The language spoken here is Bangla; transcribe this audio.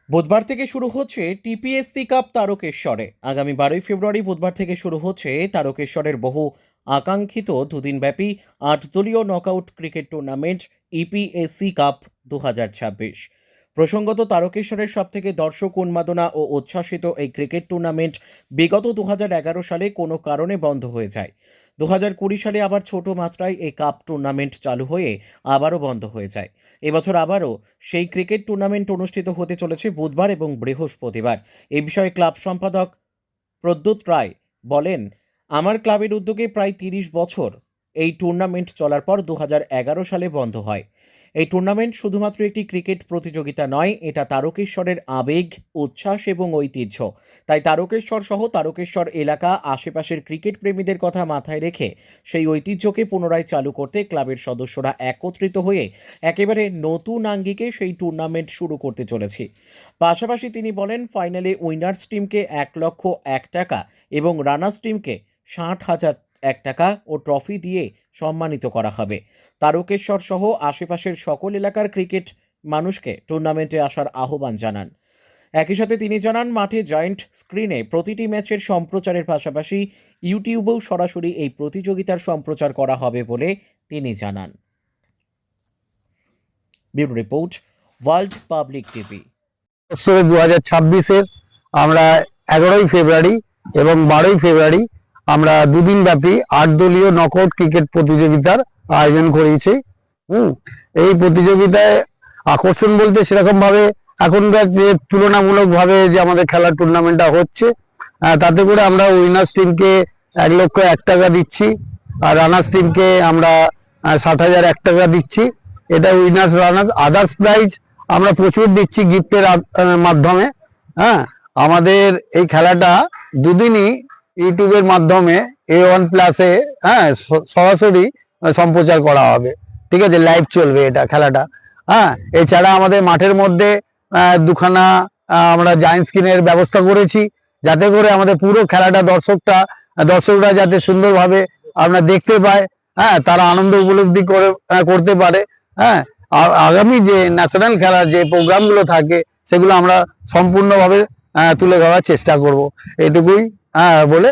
বুধবার থেকে শুরু হচ্ছে টিপিএসসি কাপ তারকেশ্বরে। আগামী 12ই ফেব্রুয়ারি বুধবার থেকে শুরু হচ্ছে তারকেশ্বরের বহু আকাঙ্ক্ষিত দুদিনব্যাপী 8 দলীয় নকআউট ক্রিকেট টুর্নামেন্ট ইপিএসসি কাপ 2026। প্রসঙ্গত, তারকেশ্বরের সবথেকে দর্শক উন্মাদনা ও উচ্ছ্বাসিত এই ক্রিকেট টুর্নামেন্ট বিগত 2011 সালে কোনো কারণে বন্ধ হয়ে যায়। 2020 সালে আবার ছোট মাত্রায় এই কাপ টুর্নামেন্ট চালু হয়ে আবারও বন্ধ হয়ে যায়। এবছর আবারও সেই ক্রিকেট টুর্নামেন্ট অনুষ্ঠিত হতে চলেছে বুধবার এবং বৃহস্পতিবার। এ বিষয়ে ক্লাব সম্পাদক প্রদ্যুৎ রায় বলেন, আমার ক্লাবের উদ্যোগে প্রায় 30 বছর এই টুর্নামেন্ট চলার পর 2011 সালে বন্ধ হয়। এই টুর্নামেন্ট শুধুমাত্র একটি ক্রিকেট প্রতিযোগিতা নয়, এটা তারকেশ্বরের আবেগ, উচ্ছ্বাস এবং ঐতিহ্য। তাই তারকেশ্বর সহ তারকেশ্বর এলাকা, আশেপাশের ক্রিকেট প্রেমীদের কথা মাথায় রেখে সেই ঐতিহ্যকে পুনরায় চালু করতে ক্লাবের সদস্যরা একত্রিত হয়ে একেবারে নতুন আঙ্গিকে সেই টুর্নামেন্ট শুরু করতে চলেছি। পাশাপাশি তিনি বলেন, ফাইনালে উইনার্স টিমকে 1,01,000 টাকা এবং রানার্স টিমকে 60,001 টাকা ও ট্রফি দিয়ে সম্মানিত করা হবে। তারকেশ্বর সহ আশেপাশের সকল এলাকার ক্রিকেট মানুষকে টুর্নামেন্টে আসার আহ্বান জানান। একই সাথে তিনি জানান, মাঠে জায়ান্ট স্ক্রিনে প্রতিটি ম্যাচের সম্প্রচারের পাশাপাশি ইউটিউবেও সরাসরি এই প্রতিযোগিতার সম্প্রচার করা হবে বলে তিনি জানান। Bureau report, world public TV. 2026-এর আমরা 11ই ফেব্রুয়ারি এবং 12ই ফেব্রুয়ারি আমরা দুদিন ব্যাপী 8 দলীয় নকআউট ক্রিকেট প্রতিযোগিতার আয়োজন করেছি। এই প্রতিযোগিতায় আকর্ষণ বলতে সেরকম ভাবে এখনকার যে তুলনামূলক ভাবে যে আমাদের খেলার টুর্নামেন্টটা হচ্ছে, তাতে করে আমরা উইনার্স টিমকে 1,01,000 টাকা দিচ্ছি আর রানার্স টিমকে আমরা 60,001 টাকা দিচ্ছি। এটা উইনার্স রানার্স, আদার্স প্রাইজ আমরা প্রচুর দিচ্ছি গিফটের মাধ্যমে। হ্যাঁ, আমাদের এই খেলাটা দুদিনই ইউটিউবের মাধ্যমে A1+-এ সরাসরি সম্প্রচার করা হবে। ঠিক আছে, লাইভ চলবে এটা খেলাটা। হ্যাঁ, এছাড়া আমাদের মাঠের মধ্যে দুখানা আমরা জায়ান্ট স্ক্রিনের ব্যবস্থা করেছি, যাতে করে আমাদের পুরো খেলাটা দর্শকরা যাতে সুন্দরভাবে আমরা দেখতে পায়, হ্যাঁ, তারা আনন্দ উপলব্ধি করতে পারে। হ্যাঁ, আর আগামী যে ন্যাশনাল খেলার যে প্রোগ্রামগুলো থাকে সেগুলো আমরা সম্পূর্ণভাবে তুলে ধরার চেষ্টা করব, এটুকুই বলে